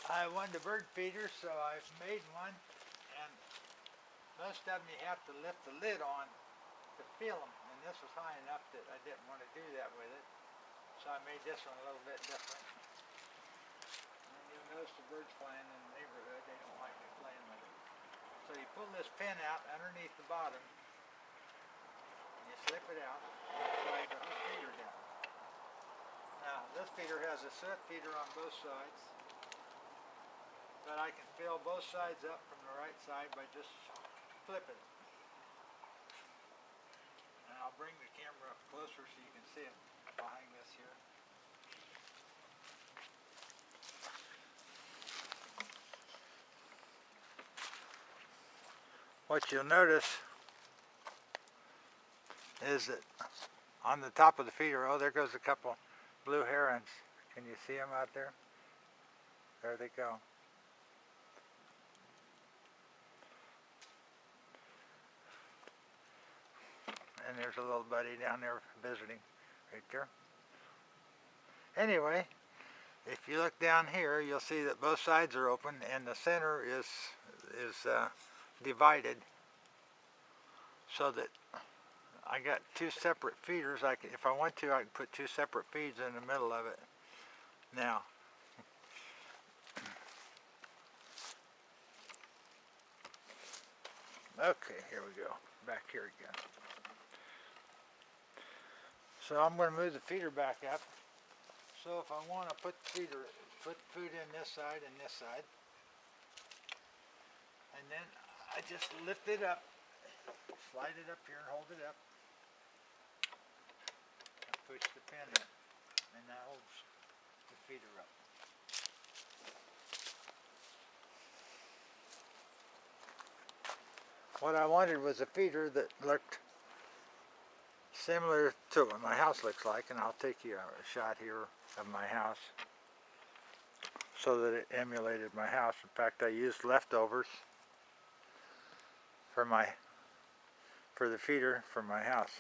I wanted a bird feeder, so I made one, and most of them you have to lift the lid on to feel them, and this was high enough that I didn't want to do that with it, so I made this one a little bit different. And you'll notice the birds flying in the neighborhood, they don't like me playing with it. So you pull this pin out underneath the bottom, and you slip it out, and you slide the whole feeder down. Now, this feeder has a soot feeder on both sides, but I can fill both sides up from the right side by just flipping. And I'll bring the camera up closer so you can see it behind this here. What you'll notice is that on the top of the feeder, oh, there goes a couple blue herons. Can you see them out there? There they go. And there's a little buddy down there visiting right there. Anyway, if you look down here, you'll see that both sides are open and the center is divided, so that I got two separate feeders. If I want to, I can put two separate feeds in the middle of it. Now, okay, here we go. Back here again. So I'm going to move the feeder back up. So if I want to put food in this side and this side, and then I just lift it up, slide it up here and hold it up, and push the pin in, and that holds the feeder up. What I wanted was a feeder that looked similar to what my house looks like, and I'll take you a shot here of my house so that it emulated my house. In fact, I used leftovers for the feeder from my house.